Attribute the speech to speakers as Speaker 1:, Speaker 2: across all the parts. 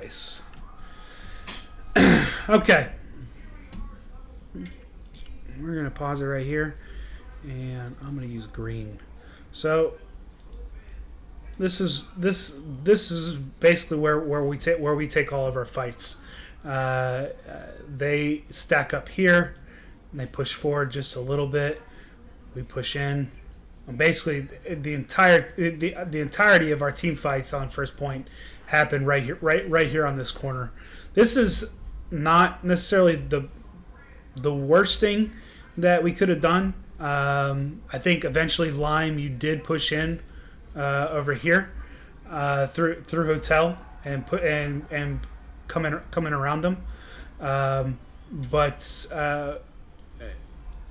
Speaker 1: nice. Okay. We're going to pause it right here. And I'm going to use green. So this is basically where we take all of our fights. They stack up here, and they push forward just a little bit. We push in. And basically, the entirety of our team fights on first point happen right here on this corner. This is not necessarily the worst thing that we could have done. I think eventually Lime, you did push in over here through Hotel and coming around them, but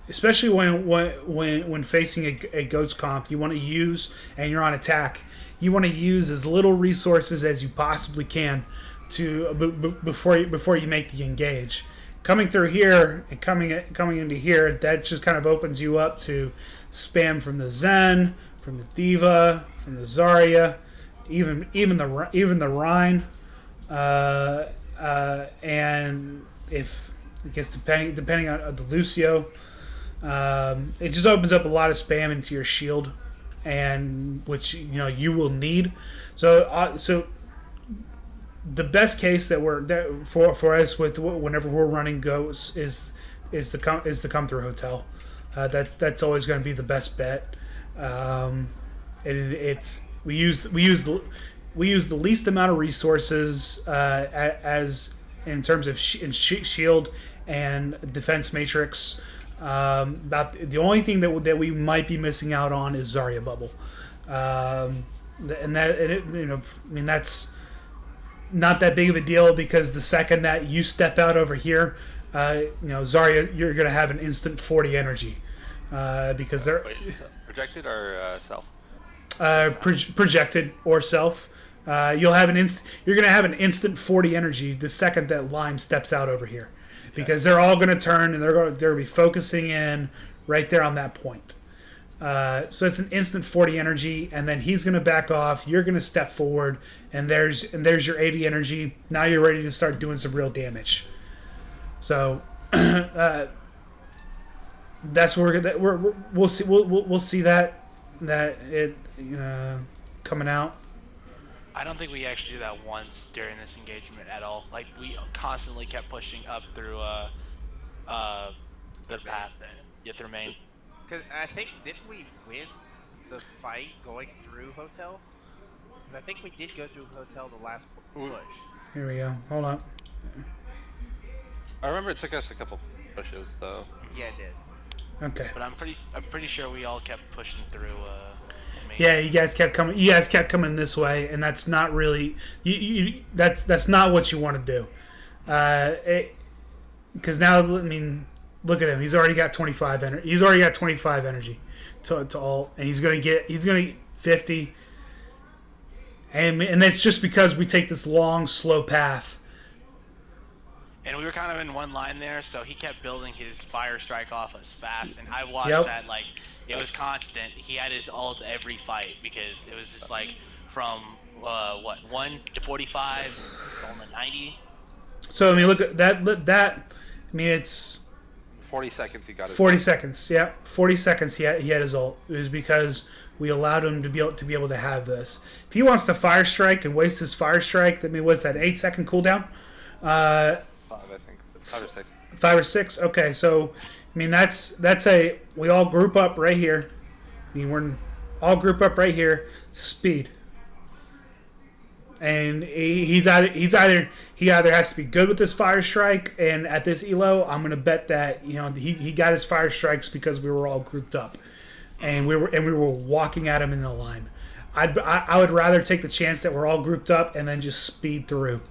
Speaker 1: especially when facing a goats comp, you want to use, and you're on attack, you want to use as little resources as you possibly can to before you make the engage. Coming through here and coming into here, that just kind of opens you up to spam from the Zen, from the Diva, from the Zarya, even the Rhine, and if I guess depending on the Lucio, it just opens up a lot of spam into your shield, and which you will need. So the best case for us with whenever we're running goats is to come through Hotel. That's always going to be the best bet. And we use the least amount of resources as in terms of shield and defense matrix. About the only thing that we might be missing out on is Zarya bubble, that's not that big of a deal, because the second that you step out over here, Zarya, you're going to have an instant 40 energy, because they're
Speaker 2: projected or self.
Speaker 1: Projected or self. You'll have you're going to have an instant 40 energy the second that Lime steps out over here, because they're all going to turn and they're going to be focusing in right there on that point. So it's an instant 40 energy, and then he's going to back off. You're going to step forward, and there's your 80 energy. Now you're ready to start doing some real damage. So that's where we'll see. We'll see that it coming out.
Speaker 3: I don't think we actually did that once during this engagement at all. Like, we constantly kept pushing up through the path, through main.
Speaker 4: Because I think, didn't we win the fight going through Hotel? Because I think we did go through Hotel the last push.
Speaker 1: Here we go. Hold on.
Speaker 2: I remember it took us a couple pushes though.
Speaker 4: Yeah, it did.
Speaker 1: Okay.
Speaker 3: But I'm pretty sure we all kept pushing through. Main.
Speaker 1: Yeah, you guys kept coming. You guys kept coming this way, and that's not really that's not what you want to do. Because now, I mean, look at him. He's already got 25 energy. He's already got 25 energy to ult, and he's gonna get 50. And that's just because we take this long, slow path.
Speaker 3: And we were kind of in one line there, so he kept building his fire strike off us fast, and I watched that like it was constant. He had his ult every fight because it was just like from 1 to 45, still in the 90.
Speaker 1: So I mean, look at that. I mean, it's
Speaker 2: 40 seconds. He got his
Speaker 1: 40 seconds. Yeah, 40 seconds. He had his ult. It was because we allowed him to be able to have this. If he wants to fire strike and waste his fire strike, I mean, what's that? 8-second cooldown.
Speaker 2: 5, I think. 5 or 6.
Speaker 1: 5 or 6. Okay, so I mean that's we all group up right here. I mean, we're all group up right here. Speed. And he either has to be good with this fire strike, and at this elo, I'm gonna bet that he got his fire strikes because we were all grouped up, and we were walking at him in a line. I would rather take the chance that we're all grouped up and then just speed through.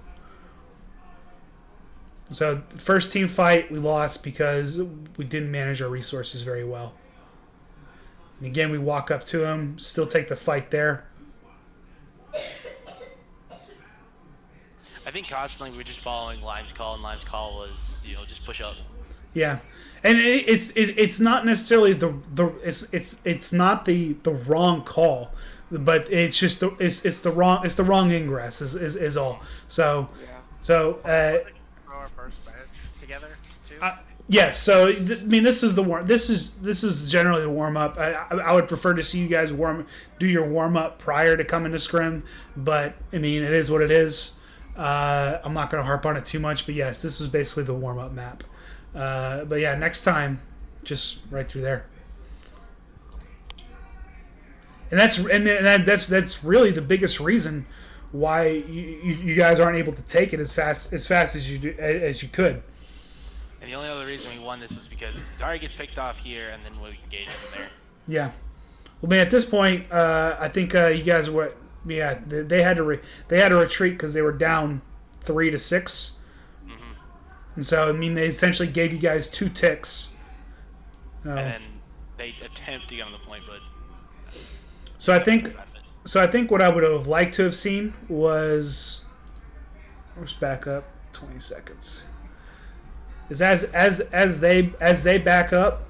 Speaker 1: So first team fight we lost because we didn't manage our resources very well. And again, we walk up to him, still take the fight there.
Speaker 3: I think constantly we were just following Lime's call, and Lime's call was just push up.
Speaker 1: Yeah, and it's not necessarily it's not the wrong call, but it's just it's the wrong ingress is all. So So,
Speaker 4: Was it our first match together too?
Speaker 1: yes. So, I mean, this is the warm. This is generally the warm up. I would prefer to see you guys do your warm up prior to coming to scrim, but I mean, it is what it is. I'm not going to harp on it too much, but yes, this is basically the warm up map. But yeah, next time, just right through there. And that's really the biggest reason why you guys aren't able to take it as fast as you could.
Speaker 3: And the only other reason we won this was because Zarya gets picked off here, and then we engage from there.
Speaker 1: Yeah. Well, man, at this point, I think you guys were. Yeah, they had to retreat because they were down 3-6,
Speaker 3: Mm-hmm.
Speaker 1: and so I mean they essentially gave you guys 2 ticks.
Speaker 3: And then they attempt to get on the point, but
Speaker 1: So I think what I would have liked to have seen was, let's back up 20 seconds. Is as they back up,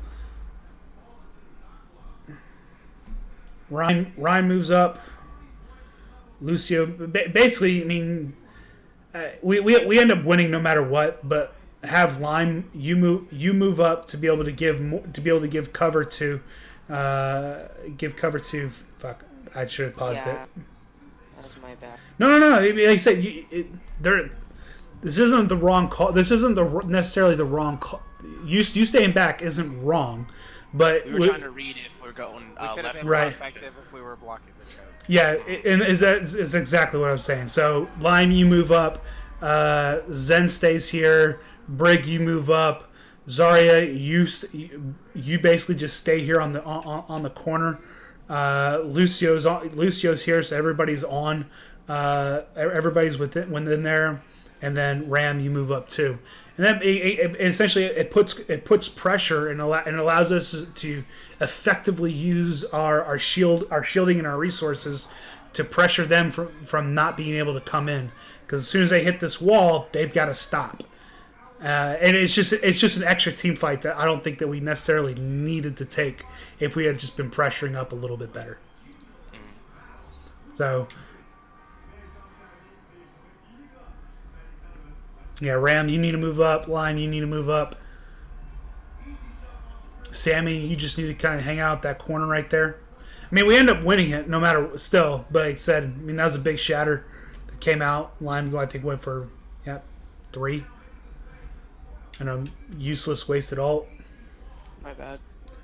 Speaker 1: Ryan moves up. Lucio, basically, I mean, we end up winning no matter what. But have Lime, you move up to be able to give cover to, Fuck, I should have paused it.
Speaker 5: That's my bad.
Speaker 1: No. Like I said, this isn't the wrong call. This isn't necessarily the wrong call. You staying back isn't wrong, but
Speaker 3: we were trying to read if we're going
Speaker 4: we could have
Speaker 3: left.
Speaker 4: been
Speaker 1: right.
Speaker 4: more effective if we were blocking the choke.
Speaker 1: Yeah, and is exactly what I'm saying. So Lime, you move up. Zen stays here. Brig, you move up. Zarya, you basically just stay here on the corner. Lucio's here, so everybody's on. Everybody's within there, and then Ram, you move up too. And that essentially it puts pressure and allows us to effectively use our shielding and our resources to pressure them from not being able to come in, because as soon as they hit this wall, they've got to stop. And it's just an extra team fight that I don't think that we necessarily needed to take if we had just been pressuring up a little bit better. So, yeah, Ram, you need to move up. Line, you need to move up. Sammy, you just need to kind of hang out that corner right there. I mean, we end up winning it no matter still, but like I said, I mean, that was a big shatter that came out. Line, I think, went for 3. And a useless wasted ult.
Speaker 5: My bad.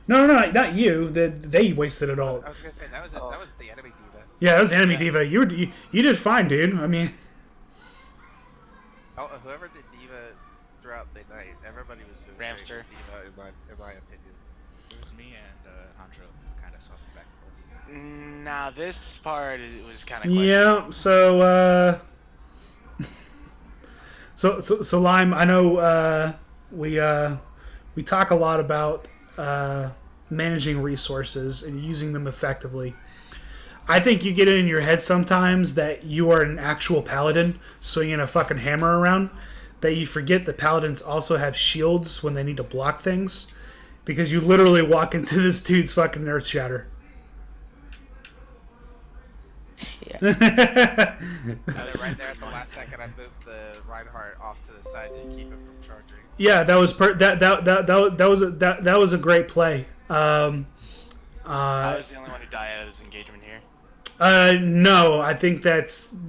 Speaker 1: No, not you. They wasted it all.
Speaker 4: I was gonna say that was the enemy diva.
Speaker 1: Yeah, that was enemy diva. You did fine, dude. I mean,
Speaker 4: Whoever did diva throughout the night, everybody was doing very
Speaker 3: Ramster.
Speaker 4: good diva in my opinion.
Speaker 6: It was me and Andro kind of swapped back and forth.
Speaker 3: Now this part was kind of
Speaker 1: yeah. So Lime, I know we talk a lot about managing resources and using them effectively. I think you get it in your head sometimes that you are an actual paladin swinging a fucking hammer around, that you forget that paladins also have shields when they need to block things, because you literally walk into this dude's fucking earth shatter.
Speaker 5: Yeah.
Speaker 4: I was right there at the last second. I moved the Reinhardt off to the side to keep him from charging.
Speaker 1: Yeah, that was a great play.
Speaker 3: I was the only one who died out of this engagement here.
Speaker 1: No, I think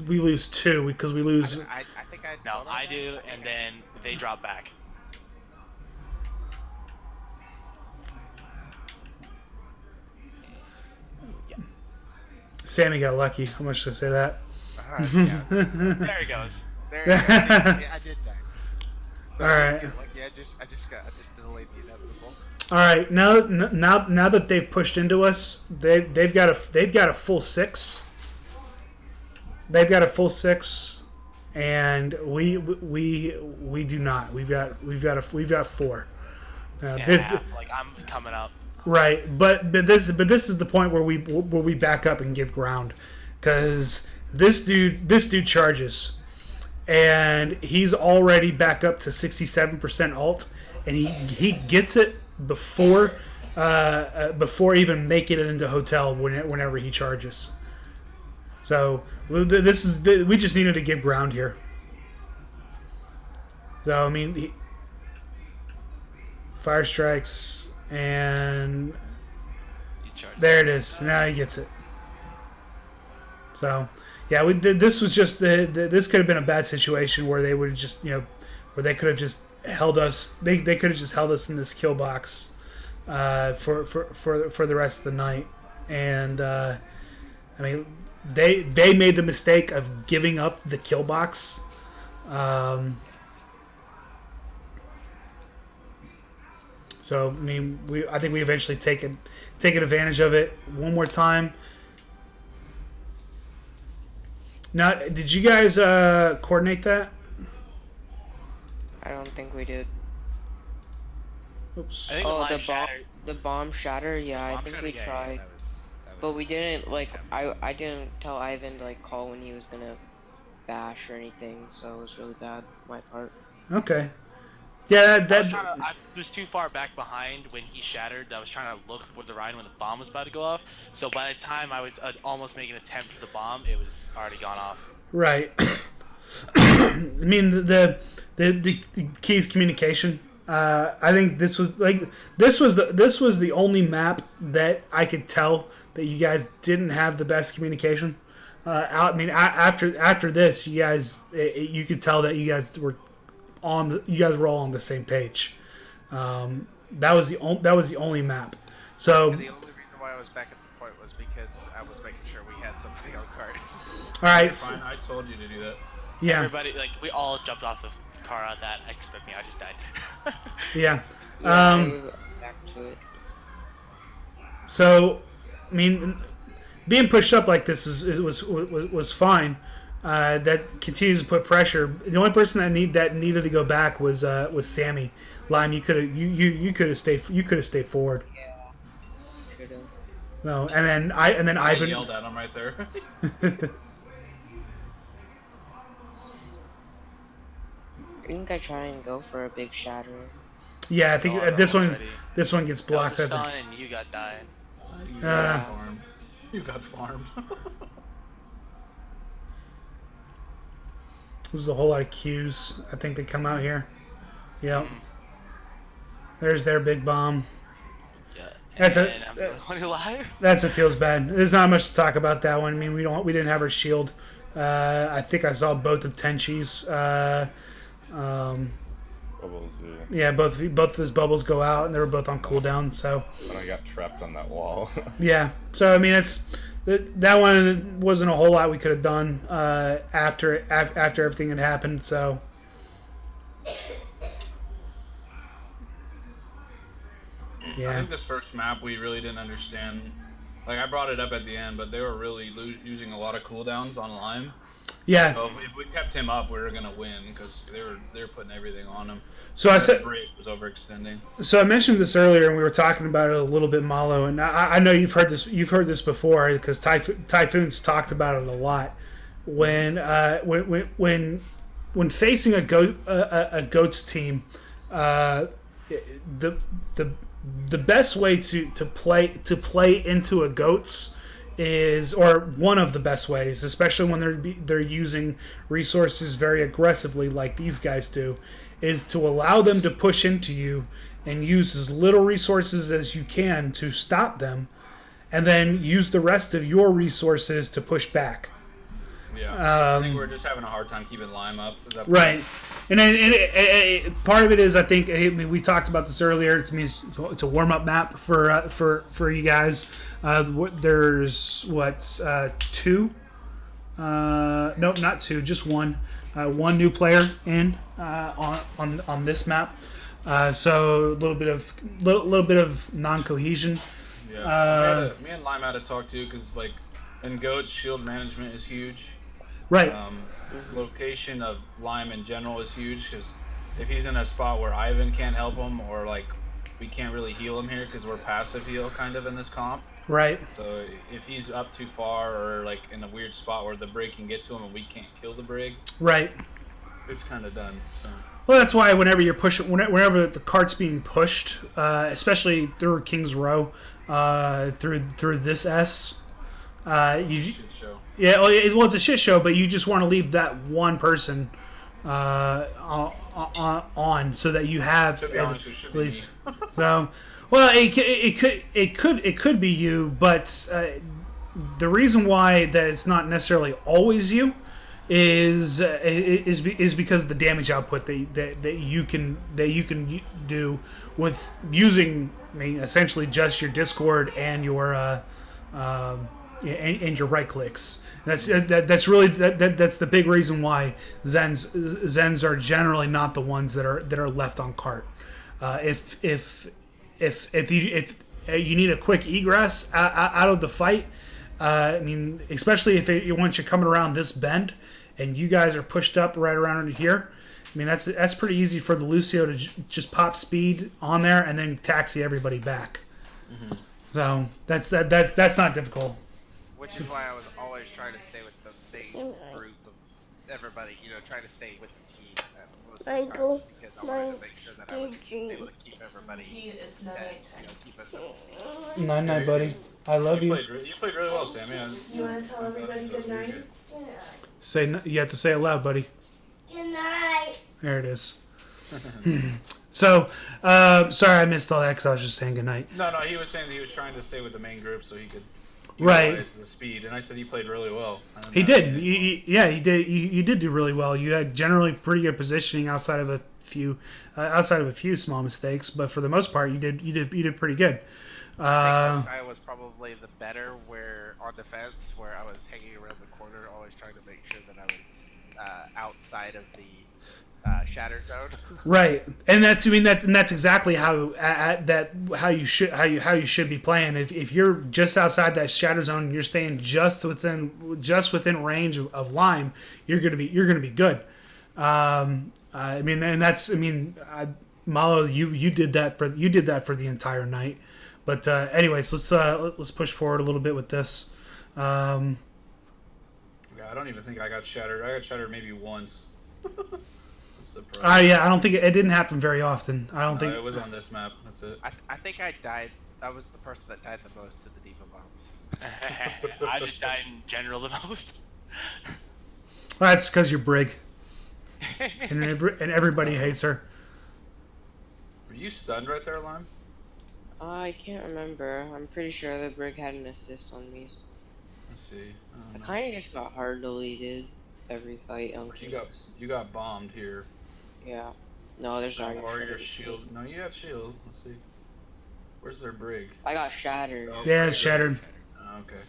Speaker 1: we lose 2 because we lose.
Speaker 4: I think I.
Speaker 3: No, I do, and then they drop back. Yeah.
Speaker 1: Sammy got lucky. How much to say that?
Speaker 4: Yeah.
Speaker 3: There he goes.
Speaker 4: There you go. Yeah, I did that.
Speaker 1: All right.
Speaker 4: Like, I just delayed the inevitable.
Speaker 1: All right. Now that they've pushed into us, they've got a full 6. They've got a full 6, and we do not. We've got 4.
Speaker 3: Like I'm coming up.
Speaker 1: Right, but this is the point where we back up and give ground, because this dude charges, and he's already back up to 67% ult, and he gets it before even making it into hotel whenever he charges. So we just needed to give ground here. So I mean, fire strikes, and
Speaker 3: You charge.
Speaker 1: there it is. Now he gets it. So yeah, this was just this could have been a bad situation where they would have just where they could have just held us. They could have just held us in this kill box for the rest of the night, and I mean they made the mistake of giving up the kill box. So I mean I think we eventually taken advantage of it one more time. Now, did you guys coordinate that?
Speaker 5: I don't think we did.
Speaker 1: Oops.
Speaker 3: I think
Speaker 5: Oh,
Speaker 3: the
Speaker 5: the
Speaker 3: line shattered.
Speaker 5: bomb shatter. Yeah, I
Speaker 6: Bomb
Speaker 5: think
Speaker 6: shatter,
Speaker 5: we
Speaker 6: yeah,
Speaker 5: tried,
Speaker 6: that was
Speaker 5: but we didn't like.
Speaker 6: attempt.
Speaker 5: I didn't tell Ivan to like call when he was gonna bash or anything, so it was really bad on my part.
Speaker 1: Okay. Yeah,
Speaker 3: I was too far back behind when he shattered. I was trying to look for the Rhino when the bomb was about to go off. So by the time I was almost making an attempt for the bomb, it was already gone off.
Speaker 1: right. I mean the key is communication. I think this was the only map that I could tell that you guys didn't have the best communication. I mean after this, you guys you could tell that you guys were all on the same page. That was the only map. So
Speaker 4: And the only reason why I was back at the point was because I was making sure we had somebody on cart.
Speaker 1: all right,
Speaker 7: Fine, I told you to do that.
Speaker 1: yeah,
Speaker 3: Everybody, like, we all jumped off the car on that. Except me, I just died.
Speaker 1: yeah.
Speaker 5: Yeah, I went back to it.
Speaker 1: So, I mean, being pushed up like this was fine. That continues to put pressure. The only person that needed to go back was Sammy. Lime, you could have stayed forward.
Speaker 5: Yeah. Should've.
Speaker 1: No, and then
Speaker 7: I
Speaker 1: Ivan
Speaker 7: yelled at him right there.
Speaker 5: I think I try and go for a big shatter.
Speaker 1: Yeah, I think
Speaker 3: Oh,
Speaker 1: this
Speaker 3: that was
Speaker 1: one
Speaker 3: ready.
Speaker 1: this one gets
Speaker 3: That was
Speaker 1: blocked.
Speaker 3: a
Speaker 1: I think.
Speaker 3: stun, and you got died.
Speaker 7: You
Speaker 1: Uh.
Speaker 7: got farmed. You got farmed.
Speaker 1: There's a whole lot of cues. I think that come out here. Yep. There's their big bomb.
Speaker 3: Yeah.
Speaker 1: That's
Speaker 3: and
Speaker 1: a-
Speaker 3: I'm the one who lied.
Speaker 1: It feels bad. There's not much to talk about that one. I mean, we didn't have our shield. I think I saw both of Tenchi's.
Speaker 8: Bubbles,
Speaker 1: Yeah, both of those bubbles go out, and they were both on cooldown. So
Speaker 8: and I got trapped on that wall.
Speaker 1: yeah. So I mean, that one wasn't a whole lot we could have done after everything had happened. So
Speaker 7: I
Speaker 1: yeah,
Speaker 7: think this first map we really didn't understand. Like I brought it up at the end, but they were really using a lot of cooldowns on Lime.
Speaker 1: yeah.
Speaker 7: So if we kept him up, we were gonna win because they were putting everything on him.
Speaker 1: So I said.
Speaker 7: Break was overextending.
Speaker 1: So I mentioned this earlier, and we were talking about it a little bit, Malo. And I know you've heard this. You've heard this before because Typhoon's talked about it a lot. When facing a goats team, the best way to play into a goats is, or one of the best ways, especially when they're using resources very aggressively like these guys do, is to allow them to push into you and use as little resources as you can to stop them, and then use the rest of your resources to push back.
Speaker 7: Yeah, I think we're just having a hard time keeping Lime up.
Speaker 1: Right. And then part of it is, I think, we talked about this earlier. It's a warm up map for you guys. There's two? No, not two, just one. One new player in on this map. So a little bit of non-cohesion.
Speaker 7: Yeah, me and Lime had to talk too because like in Goats, shield management is huge.
Speaker 1: Right.
Speaker 7: Location of Lime in general is huge because if he's in a spot where Ivan can't help him or like we can't really heal him here because we're passive heal kind of in this comp.
Speaker 1: Right.
Speaker 7: So if he's up too far or like in a weird spot where the brig can get to him and we can't kill the brig,
Speaker 1: Right.
Speaker 7: it's kind of done. So.
Speaker 1: Well, that's why whenever whenever the cart's being pushed, especially through King's Row, through this S, you
Speaker 7: Shit show.
Speaker 1: yeah, well, it's a shit show, but you just want to leave that one person on so that you have
Speaker 7: To be honest, it should
Speaker 1: at
Speaker 7: be
Speaker 1: least. So, well, it could be you, but the reason why that it's not necessarily always you is because of the damage output that you can do with using, I mean, essentially just your Discord and your and your right clicks. That's really that's the big reason why Zens are generally not the ones that are left on cart. If you need a quick egress out of the fight, I mean, especially once you're coming around this bend and you guys are pushed up right around under here. I mean, that's pretty easy for the Lucio to just pop speed on there and then taxi everybody back. Mm-hmm. So that's not difficult.
Speaker 4: Which is why I was always trying to stay with the big group of everybody, trying to stay with the team most of the time, because I wanted to make sure that I was able to keep everybody keep us up to speed.
Speaker 1: Night, buddy. I love you.
Speaker 7: You played really well, Sammy.
Speaker 9: You want to tell everybody good night?
Speaker 1: You have to say it loud, buddy.
Speaker 9: Good night.
Speaker 1: There it is. So, sorry I missed all that because I was just saying goodnight.
Speaker 7: No, he was saying that he was trying to stay with the main group so he could
Speaker 1: utilize
Speaker 7: the speed, and I said he played really well.
Speaker 1: He did. He did. You did do really well. You had generally pretty good positioning outside of a few small mistakes, but for the most part, you did pretty good.
Speaker 4: I was probably the better on defense, where I was hanging around the corner, always trying to make sure that I was outside of the shatter zone.
Speaker 1: Right, and that's exactly how you should be playing. If you're just outside that shatter zone and you're staying just within range of Lime, you're gonna be good. Malo, you did that for the entire night. But anyways, let's push forward a little bit with this.
Speaker 7: I don't even think I got shattered. I got shattered maybe once.
Speaker 1: Yeah, I don't think it didn't happen very often. I don't think
Speaker 7: it was on this map. That's it.
Speaker 4: I think I died. I was the person that died the most to the diva bombs.
Speaker 3: I just died in general the most.
Speaker 1: Well, that's because you're Brig, and everybody hates her.
Speaker 7: Were you stunned right there, Lime?
Speaker 5: I can't remember. I'm pretty sure the Brig had an assist on me.
Speaker 7: Let's see.
Speaker 5: I kind of just got hard deleted every fight.
Speaker 7: You got bombed here.
Speaker 5: Yeah. No, there's not.
Speaker 7: Or your shield. No, you have shield. Let's see. Where's their Brig?
Speaker 5: I got shattered.
Speaker 7: Oh,
Speaker 1: yeah, it's shattered.
Speaker 7: Oh, okay.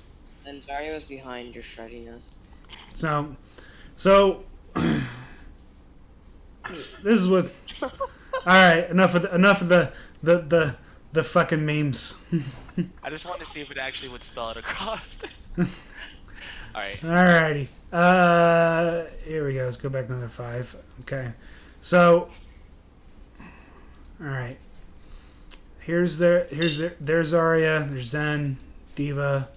Speaker 5: And Zarya's behind, just shredding us.
Speaker 1: So this is what. All right, enough of the fucking memes.
Speaker 3: I just wanted to see if it actually would spell it across. Alright.
Speaker 1: Alrighty. Here we go. Let's go back another 5. Okay. So, alright. There's Zarya, there's Zen, Diva,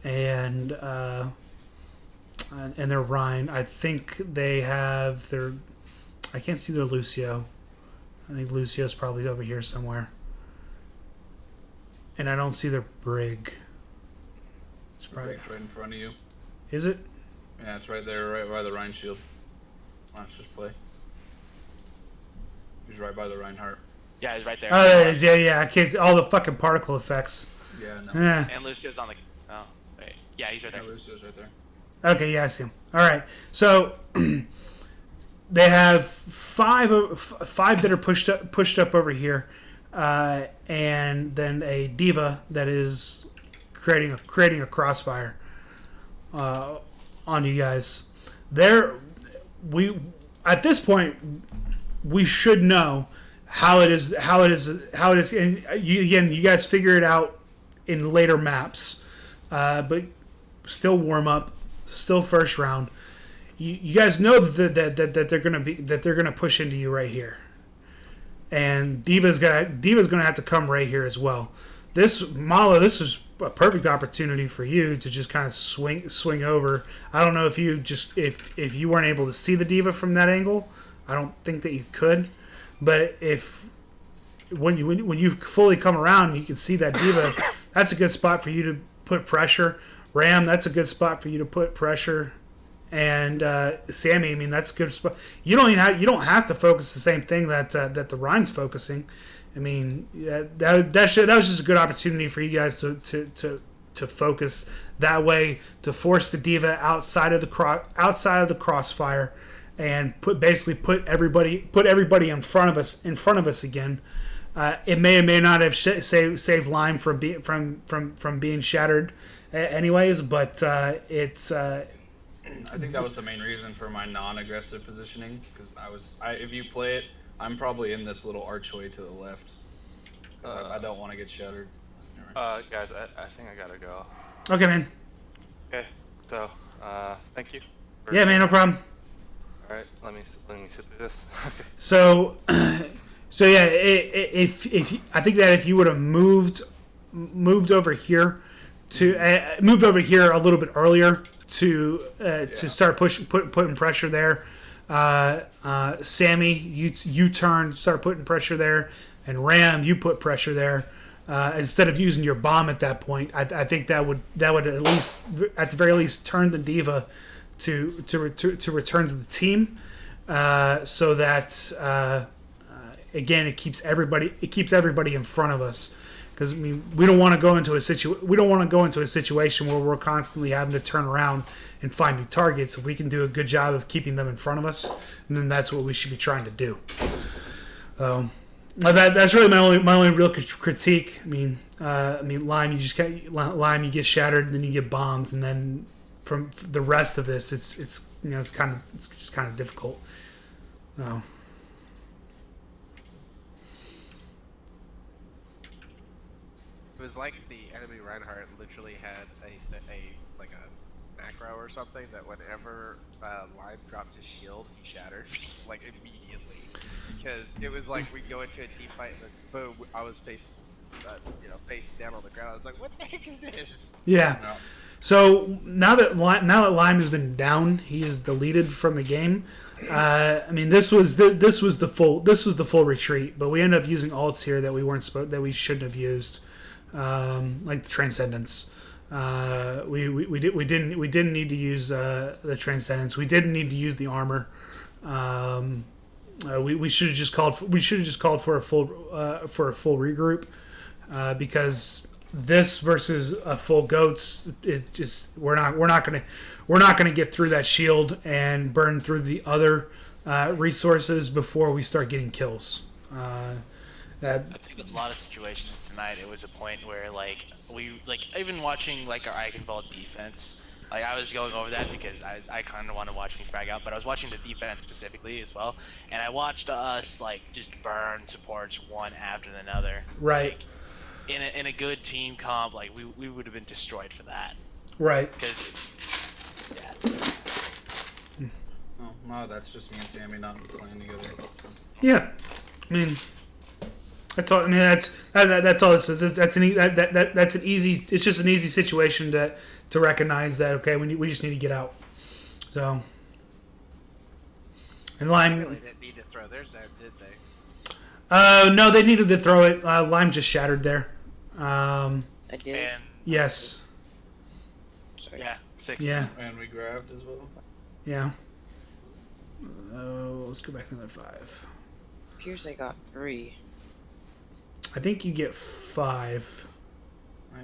Speaker 1: and their Rhine. I think they have their. I can't see their Lucio. I think Lucio's probably over here somewhere. And I don't see their Brig. It's probably
Speaker 7: right in front of you.
Speaker 1: Is it?
Speaker 7: Yeah, it's right there, right by the Rhine shield. Let's just play. He's right by the Reinhardt.
Speaker 3: Yeah, he's right there.
Speaker 1: Oh, there it is. Yeah. I can't see all the fucking particle effects.
Speaker 7: Yeah, no.
Speaker 3: And Lucio's on the. Oh, wait. Yeah, he's right there.
Speaker 7: Yeah, Lucio's right there.
Speaker 1: Okay, yeah, I see him. All right, so they have five that are pushed up over here, and then a diva that is creating a crossfire on you guys. At this point we should know how it is. And you guys figure it out in later maps, but still warm up. Still first round. You guys know that they're gonna push into you right here, and Diva's gonna have to come right here as well. This is a perfect opportunity for you to just kind of swing over. I don't know if if you weren't able to see the Diva from that angle. I don't think that you could, but when you fully come around, you can see that Diva. That's a good spot for you to put pressure. Ram, that's a good spot for you to put pressure, and Sammy. I mean, that's good. You don't have to focus the same thing that the Rhine's focusing. I mean, that was just a good opportunity for you guys to focus that way, to force the D.Va outside of the crossfire, and put everybody in front of us again. It may or may not have saved Lime from being shattered, anyways. But it's.
Speaker 7: I think that was the main reason for my non-aggressive positioning, because if you play it, I'm probably in this little archway to the left. I don't want to get shattered.
Speaker 2: Guys, I think I gotta go.
Speaker 1: Okay, man.
Speaker 2: Okay, so thank you.
Speaker 1: Yeah, man, no problem.
Speaker 2: All right, let me sit through this.
Speaker 1: So, yeah, if I think that if you would have moved over here moved over here a little bit earlier to start putting pressure there. Sammy, you turn, start putting pressure there, and Ram, you put pressure there. Instead of using your bomb at that point, I think that would at the very least turn the D.Va to return to the team, so that again it keeps everybody in front of us. Because I mean, we don't want to go into a situation where we're constantly having to turn around and find new targets. If we can do a good job of keeping them in front of us, then that's what we should be trying to do. That's really my only real critique. I mean, Lime, you get shattered, and then you get bombed, and then from the rest of this, it's kind of difficult.
Speaker 4: It was like the enemy Reinhardt literally had a macro or something that whenever Lime dropped his shield, he shattered like immediately, because it was like we'd go into a team fight and then boom, I was face down on the ground. I was like, what the heck is this?
Speaker 1: Yeah. No. So now that Lime has been down, he is deleted from the game. I mean, this was the full retreat, but we ended up using ults here that we shouldn't have used. Like the Transcendence, we didn't need to use the Transcendence. We didn't need to use the armor. We should have just called for a full regroup, because this versus a full goats, we're not gonna get through that shield and burn through the other resources before we start getting kills.
Speaker 3: I think in a lot of situations tonight, it was a point where even watching our Eichenwald defense, I was going over that because I kind of want to watch me frag out, but I was watching the defense specifically as well, and I watched us just burn supports one after another.
Speaker 1: Right.
Speaker 3: In a good team comp, we would have been destroyed for that.
Speaker 1: Right.
Speaker 3: Because
Speaker 7: Oh, no, that's just me and Sammy not playing together.
Speaker 1: Yeah, I mean. That's all. I mean, that's all this is. That's an easy. It's just an easy situation to recognize that. Okay, we just need to get out. So, and Lime.
Speaker 4: They really didn't need to throw theirs out, did they?
Speaker 1: No, they needed to throw it. Lime just shattered there.
Speaker 5: I did.
Speaker 3: and
Speaker 1: Yes.
Speaker 5: Sorry.
Speaker 3: yeah, 6.
Speaker 1: Yeah.
Speaker 7: And we grabbed as well.
Speaker 1: Yeah. Let's go back to another 5.
Speaker 5: Appears I got 3.
Speaker 1: I think you get 5.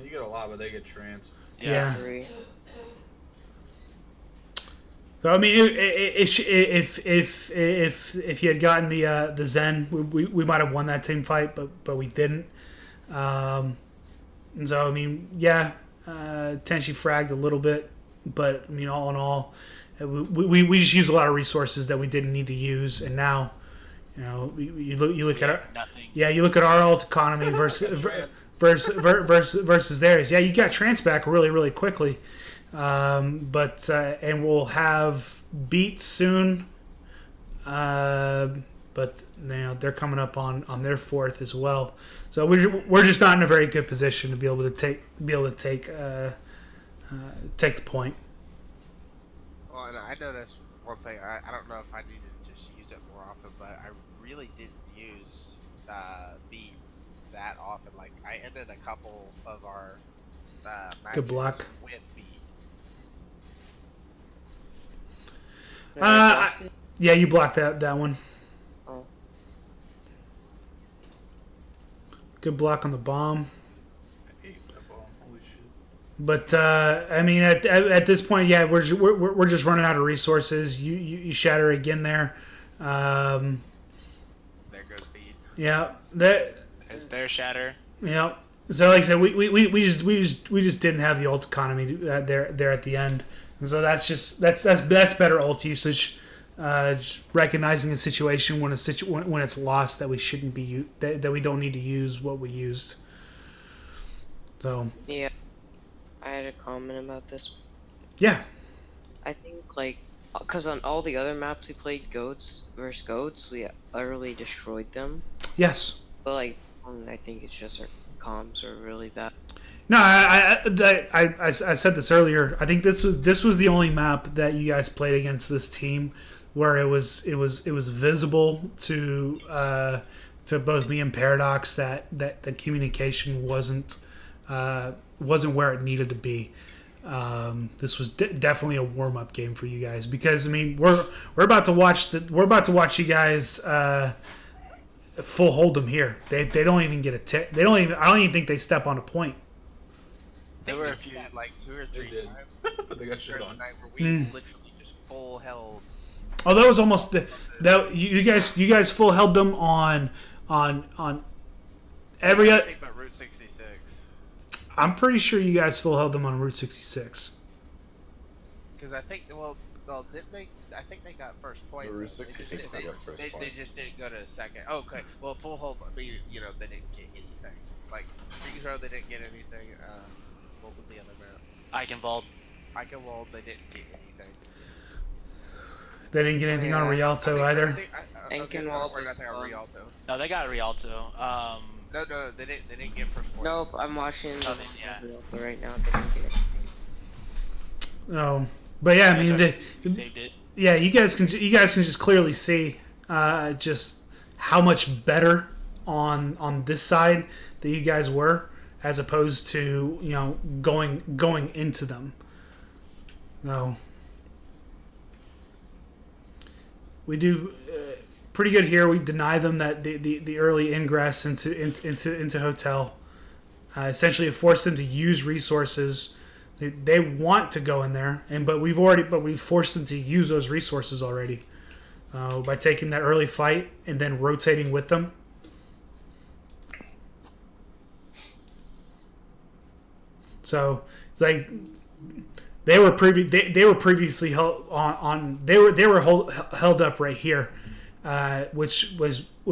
Speaker 7: You get a lot, but they get trans.
Speaker 1: Yeah.
Speaker 5: 3.
Speaker 1: So I mean, if you had gotten the Zen, we might have won that team fight, but we didn't. And so I mean, yeah, Tenshi fragged a little bit, but I mean, all in all, we just used a lot of resources that we didn't need to use, and now. You look at you look at our alt economy versus theirs. Yeah, you got trans back really, really quickly, but and we'll have beat soon. But they're coming up on their 4th as well. So we're just not in a very good position to be able to take the point.
Speaker 4: Well, and I noticed one thing. I don't know if I need to just use it more often, but I really didn't use beat that often. Like I ended a couple of our matches
Speaker 1: Good block.
Speaker 4: with beat.
Speaker 5: Did I block it?
Speaker 1: Yeah, you blocked that one.
Speaker 5: Oh.
Speaker 1: Good block on the bomb.
Speaker 7: I ate that bomb. Holy shit.
Speaker 1: But I mean, at this point, yeah, we're just running out of resources. You shatter again there.
Speaker 4: There goes Beat.
Speaker 1: Yeah, that.
Speaker 3: There's their shatter.
Speaker 1: Yeah. So like I said, we just didn't have the ult economy there at the end, and so that's better ult usage. Just recognizing a situation when it's lost that we shouldn't be that we don't need to use what we used. So
Speaker 5: Yeah. I had a comment about this.
Speaker 1: yeah,
Speaker 5: I think, like, because on all the other maps we played goats versus goats, we utterly destroyed them.
Speaker 1: yes.
Speaker 5: But, like, I think it's just our comms are really bad.
Speaker 1: No, I said this earlier. I think this was the only map that you guys played against this team where it was visible to both me and Paradox that the communication wasn't where it needed to be. This was definitely a warm up game for you guys because I mean we're about to watch you guys full hold them here. They don't even get a tick. I don't even think they step on a point.
Speaker 3: There were a few.
Speaker 4: Had like 2 or 3
Speaker 7: did.
Speaker 4: times.
Speaker 7: They got shit
Speaker 4: during
Speaker 7: on.
Speaker 4: the night where we literally just full held.
Speaker 1: Oh, that was almost that you guys full held them on every.
Speaker 4: I think about Route 66.
Speaker 1: I'm pretty sure you guys full held them on Route 66.
Speaker 4: Because I think, didn't they? I think they got first point.
Speaker 8: The Route
Speaker 4: They just
Speaker 8: 66
Speaker 4: didn't-
Speaker 8: they got first
Speaker 4: they
Speaker 8: point.
Speaker 4: just didn't go to second. Oh, okay. Well, full hold, but they didn't get anything. Like Freeze Road, they didn't get anything. What was the other map?
Speaker 3: Eichenwald.
Speaker 4: Eichenwald, they didn't get anything.
Speaker 1: They didn't get anything on
Speaker 5: Yeah.
Speaker 1: Rialto either.
Speaker 5: Eichenwald
Speaker 4: Or
Speaker 5: was
Speaker 4: nothing on
Speaker 5: fun.
Speaker 4: Rialto.
Speaker 3: No, they got Rialto.
Speaker 4: No, they didn't get first point.
Speaker 5: Nope, I'm watching
Speaker 3: Nothing, yeah.
Speaker 5: right now. They didn't get it.
Speaker 1: No, but yeah, I mean,
Speaker 3: We saved it.
Speaker 1: yeah, you guys can just clearly see just how much better on this side that you guys were as opposed to going into them. No, we do pretty good here. We deny them that the early ingress into hotel. Essentially, force them to use resources. They want to go in there, but we've forced them to use those resources already by taking that early fight and then rotating with them. So, like, they were previously held held up right here, which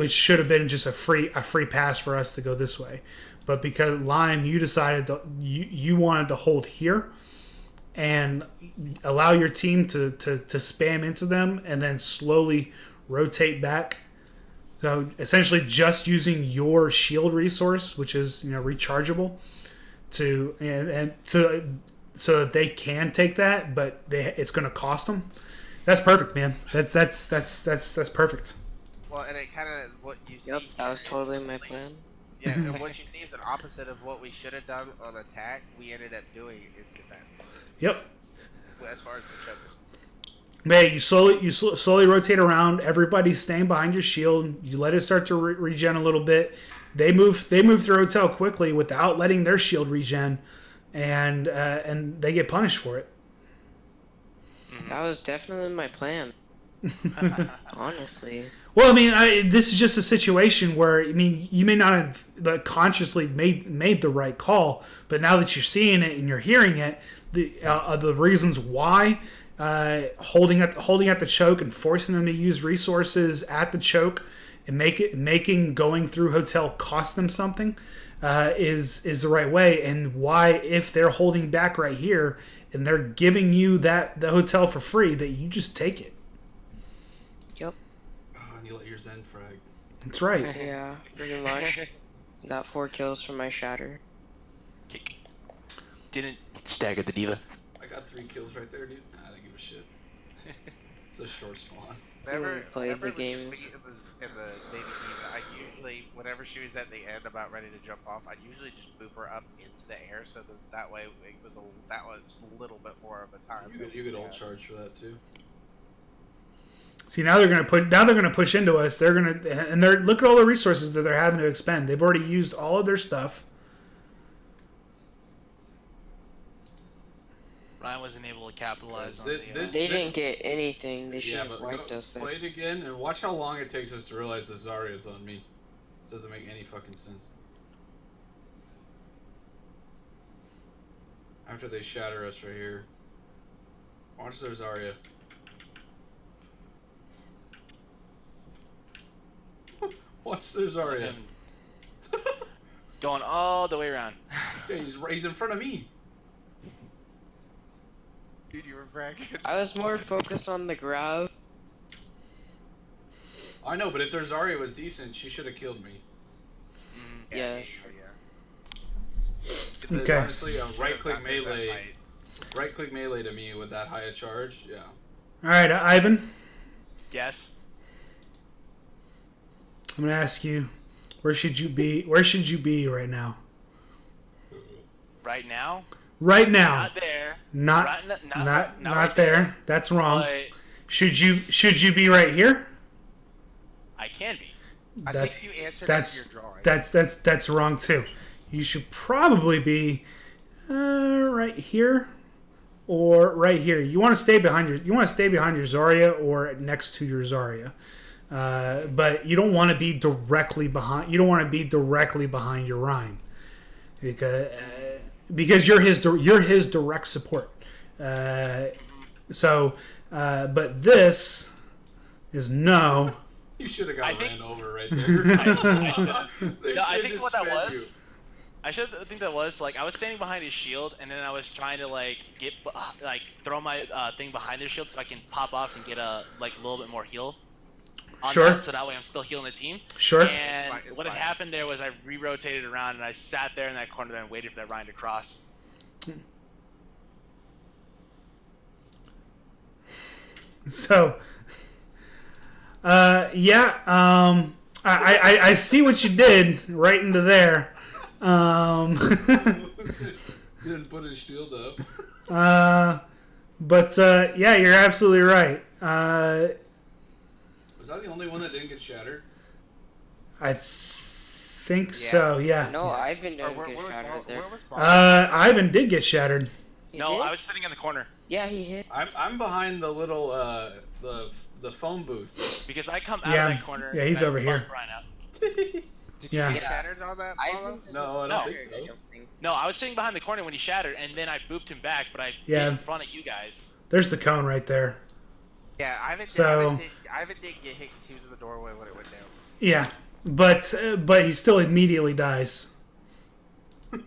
Speaker 1: should have been just a free pass for us to go this way. But because Lime, you decided you wanted to hold here and allow your team to spam into them and then slowly rotate back. So essentially just using your shield resource, which is rechargeable, so that they can take that, but it's going to cost them. That's perfect, man. That's perfect.
Speaker 4: Well, and it kind of what you see.
Speaker 5: Yep, that was
Speaker 4: here
Speaker 5: totally
Speaker 4: is,
Speaker 5: my
Speaker 4: like,
Speaker 5: plan.
Speaker 4: Yeah, and what you see is an opposite of what we should have done on attack. We ended up doing in defense.
Speaker 1: Yep.
Speaker 4: As far as the choke is concerned.
Speaker 1: Man, you slowly rotate around. Everybody's staying behind your shield. You let it start to regen a little bit. They move through hotel quickly without letting their shield regen, and they get punished for it.
Speaker 5: That was definitely my plan. Honestly.
Speaker 1: Well, I mean, this is just a situation where you may not have consciously made the right call, but now that you're seeing it and you're hearing it, the reasons why holding at the choke and forcing them to use resources at the choke and making going through hotel cost them something is the right way, and why if they're holding back right here and they're giving you the hotel for free, that you just take it.
Speaker 5: Yep.
Speaker 7: Oh, and you let your Zen frag.
Speaker 1: That's right.
Speaker 5: Yeah, pretty much. Got 4 kills from my shatter.
Speaker 3: Didn't stagger the diva.
Speaker 7: I got 3 kills right there, dude. I don't give a shit. It's a short spawn.
Speaker 4: Whenever
Speaker 5: played
Speaker 4: whenever
Speaker 5: the game.
Speaker 4: in the Navy Diva, I usually, whenever she was at the end about ready to jump off, I'd usually just boop her up into the air, so that way that was a little bit more of a time.
Speaker 7: You could ult charge for that too.
Speaker 1: See, now they're gonna push into us. They're look at all the resources that they're having to expend. They've already used all of their stuff.
Speaker 3: Ryan wasn't able to capitalize on
Speaker 7: They
Speaker 5: They didn't get anything. They should
Speaker 7: Yeah,
Speaker 5: have
Speaker 7: but
Speaker 5: wiped us there.
Speaker 7: play it again and watch how long it takes us to realize the Zarya's on me. This doesn't make any fucking sense. After they shatter us right here. Watch their Zarya. Watch their Zarya.
Speaker 3: Going all the way around.
Speaker 7: Yeah, he's in front of me.
Speaker 4: Dude, you were bragging.
Speaker 5: I was more focused on the grab.
Speaker 7: I know, but if their Zarya was decent, she should have killed me.
Speaker 5: Yeah.
Speaker 1: Okay.
Speaker 7: Honestly, a right-click melee to me with that high a charge, yeah.
Speaker 1: All right, Ivan.
Speaker 3: Yes.
Speaker 1: I'm gonna ask you, where should you be? Where should you be right now?
Speaker 3: Right now?
Speaker 1: Right now.
Speaker 3: Not there.
Speaker 1: Not there. That's wrong.
Speaker 3: But
Speaker 1: Should you be right here?
Speaker 3: I can be.
Speaker 4: I
Speaker 1: That's-
Speaker 4: think you answered that in your drawing.
Speaker 1: That's wrong too. You should probably be right here or right here. You want to stay behind your Zarya or next to your Zarya. But you don't want to be directly behind. You don't want to be directly behind your Rhine, because you're his direct support. But this is no.
Speaker 7: You should have got ran over right there.
Speaker 3: I think what that was. I think that was like I was standing behind his shield, and then I was trying to throw my thing behind his shield so I can pop off and get a little bit more heal.
Speaker 1: Sure.
Speaker 3: That, so that way I'm still healing the team.
Speaker 1: Sure.
Speaker 3: And what had happened there was I re-rotated around and I sat there in that corner and waited for that Ryan to cross.
Speaker 1: So, I see what you did right into there.
Speaker 7: Didn't put his shield up.
Speaker 1: Yeah, you're absolutely right.
Speaker 7: Was I the only one that didn't get shattered?
Speaker 1: I think so. Yeah.
Speaker 5: No, Ivan didn't get shattered there.
Speaker 1: Ivan did get shattered.
Speaker 5: He
Speaker 3: No,
Speaker 5: did?
Speaker 3: I was sitting in the corner.
Speaker 5: Yeah, he hit.
Speaker 7: I'm behind the little the phone booth.
Speaker 3: Because I come out
Speaker 1: Yeah.
Speaker 3: of that corner.
Speaker 1: Yeah, he's
Speaker 3: and I
Speaker 1: over here.
Speaker 3: bumped Ryan out.
Speaker 4: Did you get shattered on that? Paulo?
Speaker 7: No, I don't think so.
Speaker 3: No, I was sitting behind the corner when he shattered, and then I booped him back, but I
Speaker 1: Yeah.
Speaker 3: did in front of you guys.
Speaker 1: There's the cone right there.
Speaker 4: Yeah, Ivan
Speaker 1: So-
Speaker 4: didn't get hit because he was in the doorway when it went down.
Speaker 1: Yeah, but he still immediately dies.
Speaker 7: Yeah,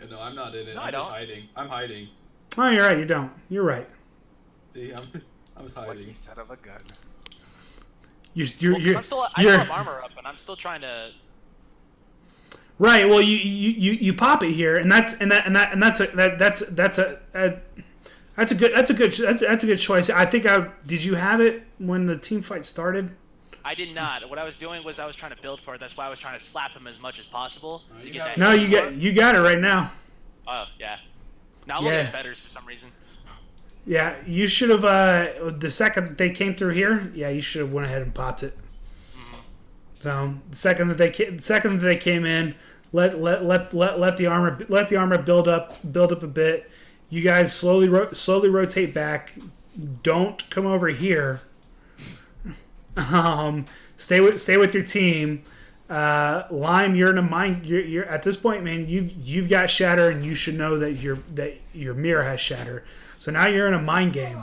Speaker 7: no, I'm not in it.
Speaker 3: No,
Speaker 7: I'm
Speaker 3: I
Speaker 7: just
Speaker 3: don't.
Speaker 7: hiding. I'm hiding.
Speaker 1: Oh, you're right. You don't. You're right.
Speaker 7: See, I was hiding.
Speaker 4: Lucky son of a gun.
Speaker 1: You're
Speaker 3: I still have armor up, and I'm still trying to.
Speaker 1: right. Well, you pop it here, and that's a good choice. I think did you have it when the team fight started?
Speaker 3: I did not. What I was doing was I was trying to build for it. That's why I was trying to slap him as much as possible to
Speaker 7: you
Speaker 3: get
Speaker 7: got
Speaker 3: that.
Speaker 1: No,
Speaker 3: hit.
Speaker 1: you got it right now.
Speaker 3: Oh yeah. Now I'm
Speaker 1: Yeah.
Speaker 3: looking at betters for some reason.
Speaker 1: Yeah, you should have. The second that they came through here, yeah, you should have went ahead and popped it. So the second that they came in, let the armor build up a bit. You guys slowly rotate back. Don't come over here. Stay with your team. Lime, you're in a mine. You're at this point, man. You've got shatter, and you should know that your mirror has shatter. So now you're in a mind game.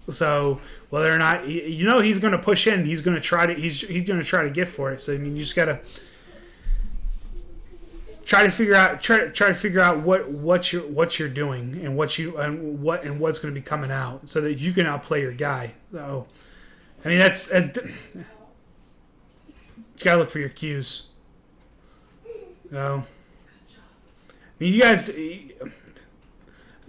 Speaker 1: So whether or not he's going to push in, he's going to try to get for it. So I mean, you just got to try to figure out what you're doing and what's going to be coming out, so that you can outplay your guy. So I mean, you got to look for your cues. So I mean, you guys.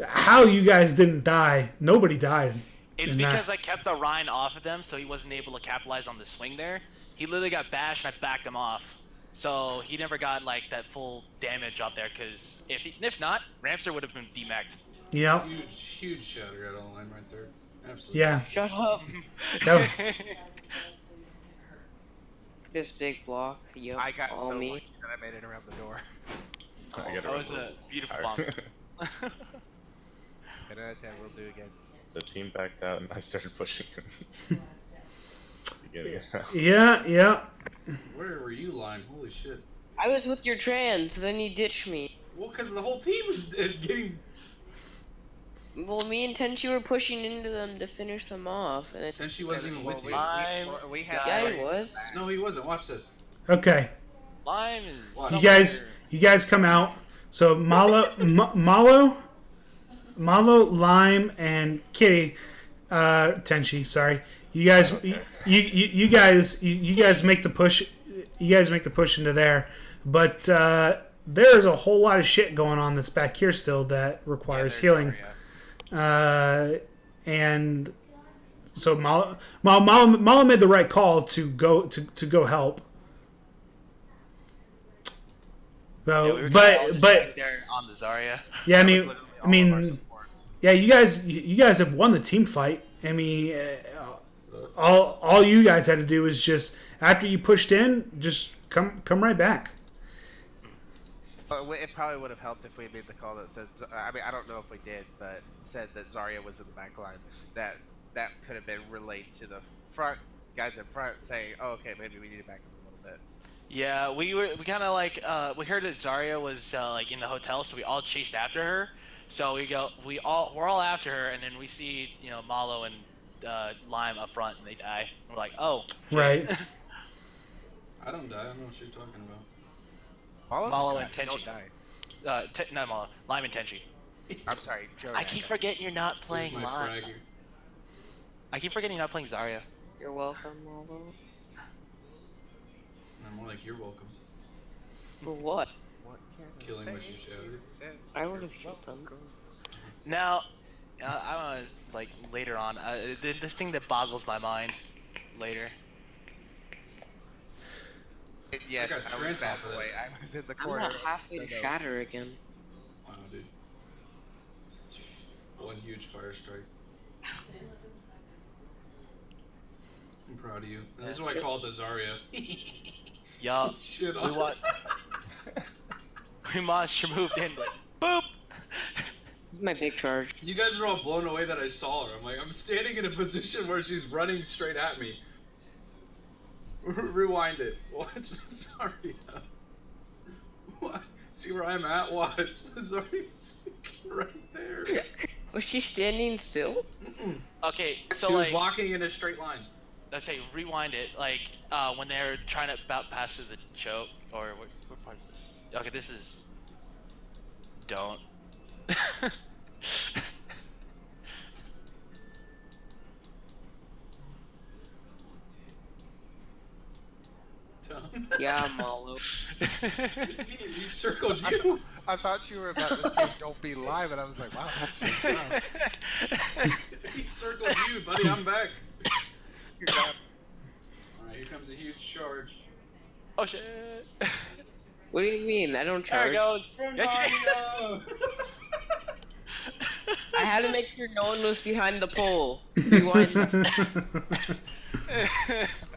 Speaker 1: How you guys didn't die? Nobody died.
Speaker 3: It's because I kept the Rhine off of them, so he wasn't able to capitalize on the swing there. He literally got bashed, and I backed him off. So he never got that full damage out there, because if not, Ramster would have been demeched.
Speaker 1: Yeah.
Speaker 7: Huge shatter out of line right there. Absolutely.
Speaker 1: Yeah.
Speaker 5: Shut up.
Speaker 1: That-
Speaker 5: This big block. Yup.
Speaker 4: I got
Speaker 5: all
Speaker 4: so
Speaker 5: me.
Speaker 4: lucky that I made it around the door.
Speaker 8: I get
Speaker 3: That was a beautiful bomb.
Speaker 4: 10 out of 10, we'll do again.
Speaker 8: The team backed out and I started pushing him.
Speaker 1: yeah.
Speaker 7: Where were you, Lime? Holy shit.
Speaker 5: I was with your trans, then you ditched me.
Speaker 7: Well, because the whole team was getting...
Speaker 5: Well, me and Tenchi were pushing into them to finish them off, and
Speaker 7: Tenchi wasn't even with you.
Speaker 4: We had
Speaker 5: yeah, he was.
Speaker 7: No, he wasn't. Watch this.
Speaker 1: Okay.
Speaker 3: Lime is.
Speaker 7: Watch.
Speaker 1: You guys come out. So Malo, Lime, and Kitty, Tenchi. Sorry, you guys.
Speaker 8: Okay.
Speaker 1: You guys make the push. You guys make the push into there, but there's a whole lot of shit going on that's back here still that requires healing. And so Malo made the right call to go help. So,
Speaker 3: Yeah, we were just
Speaker 1: but
Speaker 3: there on the Zarya.
Speaker 1: yeah, I
Speaker 4: That was
Speaker 1: mean,
Speaker 4: literally all of our supports.
Speaker 1: yeah, you guys have won the team fight. I mean, all you guys had to do is just after you pushed in, just come right back.
Speaker 4: But it probably would have helped if we made the call that said. I mean, I don't know if we did, but said that Zarya was in the back line. That could have been relayed to the front guys in front, saying, "Oh, okay, maybe we need to back up a little bit."
Speaker 3: Yeah, we kind of like we heard that Zarya was like in the hotel, so we all chased after her. So we're all after her, and then we see Malo and Lime up front, and they die. We're like, oh,
Speaker 1: Right.
Speaker 7: I don't die. I don't know what you're talking about.
Speaker 3: Malo
Speaker 4: and
Speaker 3: and Tenchi.
Speaker 4: Die.
Speaker 3: Not Malo, Lime and Tenchi.
Speaker 4: I'm sorry, Joe.
Speaker 3: I keep forgetting you're not playing
Speaker 7: Where's my
Speaker 3: Lime.
Speaker 7: fragger?
Speaker 3: I keep forgetting you're not playing Zarya.
Speaker 5: You're welcome, Malo.
Speaker 7: I'm more like, you're welcome.
Speaker 5: For what?
Speaker 4: What can I
Speaker 7: Killing
Speaker 4: say?
Speaker 7: what you showed.
Speaker 5: I would have killed them.
Speaker 3: Now, I don't know, like later on, this thing that boggles my mind later.
Speaker 4: Yes,
Speaker 7: I got
Speaker 4: I was
Speaker 7: trance
Speaker 4: that
Speaker 7: off of
Speaker 4: way.
Speaker 7: that.
Speaker 4: I was in the
Speaker 5: I'm
Speaker 4: corner.
Speaker 5: not halfway to shatter again.
Speaker 7: Wow, dude. One huge fire strike. I'm proud of you. This is why I call it the Zarya.
Speaker 3: Yup.
Speaker 7: Shit
Speaker 3: We
Speaker 7: on.
Speaker 3: want. We monster moved in, but boop.
Speaker 5: My big charge.
Speaker 7: You guys are all blown away that I saw her. I'm like, I'm standing in a position where she's running straight at me. Rewind it. Watch. Sorry. What? See where I'm at? Watch. Zarya's right there.
Speaker 5: Was she standing still?
Speaker 3: Okay, so
Speaker 7: She was
Speaker 3: like,
Speaker 7: walking in a straight line.
Speaker 3: let's say rewind it. Like when they're trying to about pass through the choke, or what part is this? Okay, this is. Don't.
Speaker 5: Yeah, Malo.
Speaker 7: He circled you.
Speaker 4: I thought you were about to say "Don't be live," and I was like, "Wow, that's just tough."
Speaker 7: He circled you, buddy. I'm back.
Speaker 4: You're done.
Speaker 7: Alright, here comes a huge charge.
Speaker 3: Oh shit!
Speaker 5: What do you mean? I don't
Speaker 3: There it
Speaker 5: charge.
Speaker 3: goes. Yes, you did.
Speaker 5: I had to make sure no one was behind the pole. Rewind.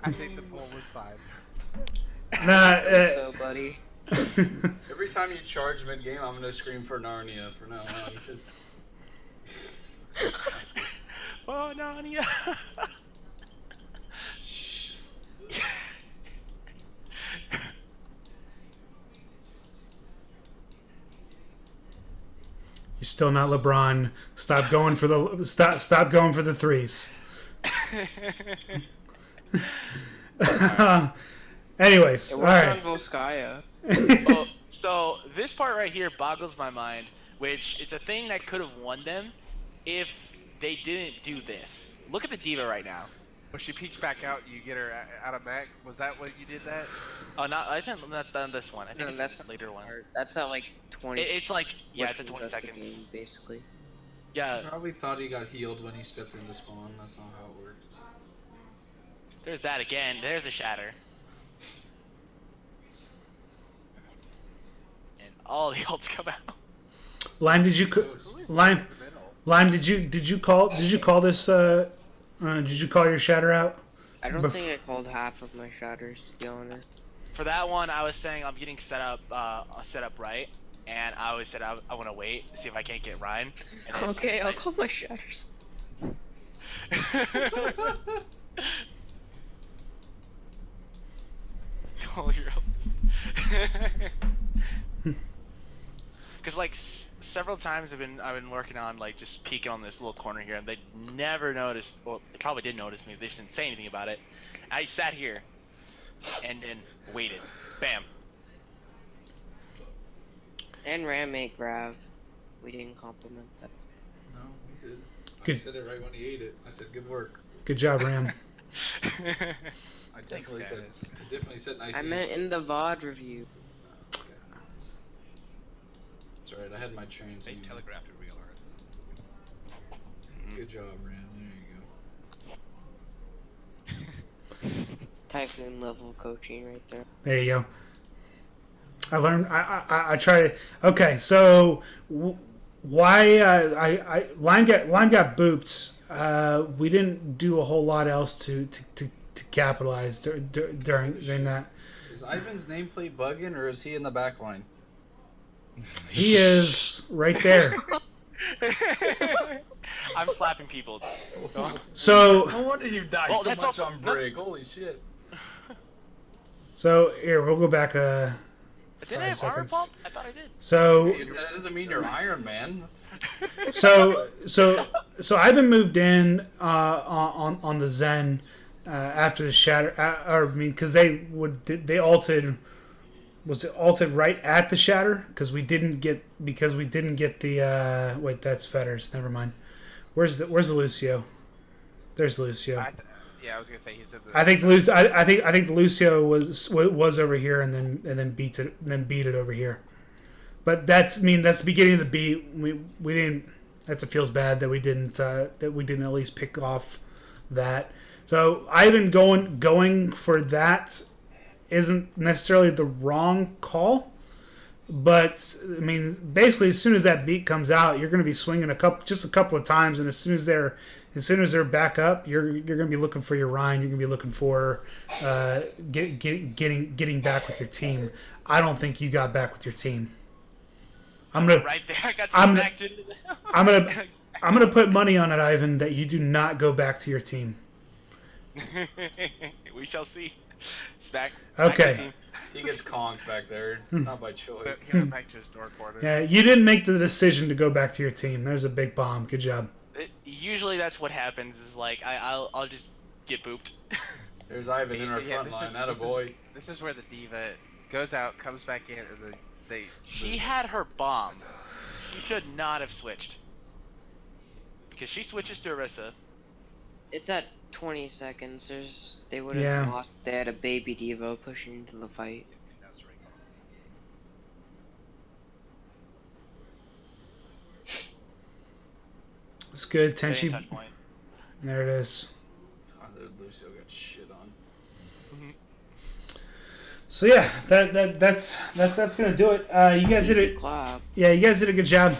Speaker 4: I think the poll was fine.
Speaker 1: Nah.
Speaker 5: So, buddy.
Speaker 7: Every time you charge mid game, I'm gonna scream for Narnia from now on. Cause...
Speaker 3: Oh, Narnia.
Speaker 1: You're still not LeBron. Stop going for the threes. Anyways,
Speaker 5: It
Speaker 1: all
Speaker 5: worked
Speaker 1: right.
Speaker 5: on Volskaya.
Speaker 3: Oh, so this part right here boggles my mind, which is a thing that could have won them if they didn't do this. Look at the diva right now.
Speaker 4: When she peeks back out, you get her out of mech. Was that what you did that?
Speaker 3: Oh, not. I think that's done this one. I think
Speaker 5: No,
Speaker 3: it's
Speaker 5: that's
Speaker 3: the later one.
Speaker 5: That's at like 20.
Speaker 3: It's like yeah, it's
Speaker 5: which
Speaker 3: at 20
Speaker 5: was the
Speaker 3: seconds.
Speaker 5: game, basically.
Speaker 3: Yeah,
Speaker 7: Probably thought he got healed when he stepped into spawn. That's not how it works.
Speaker 3: there's that again. There's a shatter. And all the ults come out.
Speaker 1: Lime, did you
Speaker 4: Who is
Speaker 1: Lime?
Speaker 4: in the middle?
Speaker 1: Lime, did you call this? Did you call your shatter out?
Speaker 5: I don't think I called half of my shatters, to be honest.
Speaker 3: For that one, I was saying I'm getting set up right, and I always said I want to wait to see if I can't get Ryan. And
Speaker 5: Okay, I'll call my shatters.
Speaker 3: Call your Because like several times I've been working on like just peeking on this little corner here, and they never noticed. Well, they probably did notice me. They just didn't say anything about it. I sat here and then waited. Bam.
Speaker 5: And Ram made Grav. We didn't compliment that.
Speaker 7: No, we did.
Speaker 1: Good.
Speaker 7: I said it right when he ate it. I said, "Good work."
Speaker 1: Good job, Ram.
Speaker 7: I definitely said nice.
Speaker 5: I meant in the VOD review.
Speaker 7: That's right. I had my trains.
Speaker 6: They telegraphed it real hard.
Speaker 7: Good job, Ram. There you go.
Speaker 5: Typhoon level coaching right there.
Speaker 1: There you go. I learned. I try to. Okay, so why Lime got booped. We didn't do a whole lot else to capitalize during that.
Speaker 7: Is Ivan's nameplate bugging, or is he in the back line?
Speaker 1: He is right there.
Speaker 3: I'm slapping people.
Speaker 1: So
Speaker 7: no wonder you died
Speaker 3: Well,
Speaker 7: so
Speaker 3: that's
Speaker 7: much
Speaker 3: also-
Speaker 7: on break. Holy shit!
Speaker 1: so here we'll go back.
Speaker 3: Did I
Speaker 1: 5
Speaker 3: have armor
Speaker 1: seconds.
Speaker 3: pump? I thought I did.
Speaker 1: So
Speaker 7: That doesn't mean you're Iron Man.
Speaker 1: so Ivan moved in on the Zen after the shatter, or I mean, because they ulted. Was it ulted right at the shatter? Because we didn't get the wait, that's Fetters. Never mind. Where's the Lucio? There's Lucio.
Speaker 4: Yeah, I was gonna say he's in the.
Speaker 1: I think the Lucio was over here and then beat it over here. But that's the beginning of the beat. We didn't. It feels bad that we didn't at least pick off that. So Ivan going for that isn't necessarily the wrong call, but I mean basically as soon as that beat comes out, you're going to be swinging a couple of times, and as soon as they're back up, you're going to be looking for your Rhine. You're going to be looking for getting back with your team. I don't think you got back with your team. I'm gonna
Speaker 3: Right there, I got smacked into the...
Speaker 1: I'm gonna put money on it, Ivan, that you do not go back to your team.
Speaker 3: We shall see. Back
Speaker 1: Okay.
Speaker 7: He gets conked back there. It's not by choice.
Speaker 4: He went back to his door quarter.
Speaker 1: Yeah, you didn't make the decision to go back to your team. There's a big bomb. Good job.
Speaker 3: Usually that's what happens. Is like I'll just get booped.
Speaker 7: There's Ivan in our front line. Attaboy.
Speaker 4: This is where the diva goes out, comes back in, and then they.
Speaker 3: She had her bomb. She should not have switched. Because she switches to Orisa.
Speaker 5: It's at 20 seconds. They would have lost. They had a baby Devo pushing into the fight.
Speaker 1: It's good. Tenshi.
Speaker 3: Touch point.
Speaker 1: There it is.
Speaker 7: Oh, Lucio got shit on.
Speaker 1: So yeah, that's gonna do it. You guys did it.
Speaker 5: Clap.
Speaker 1: Yeah, you guys did a good job.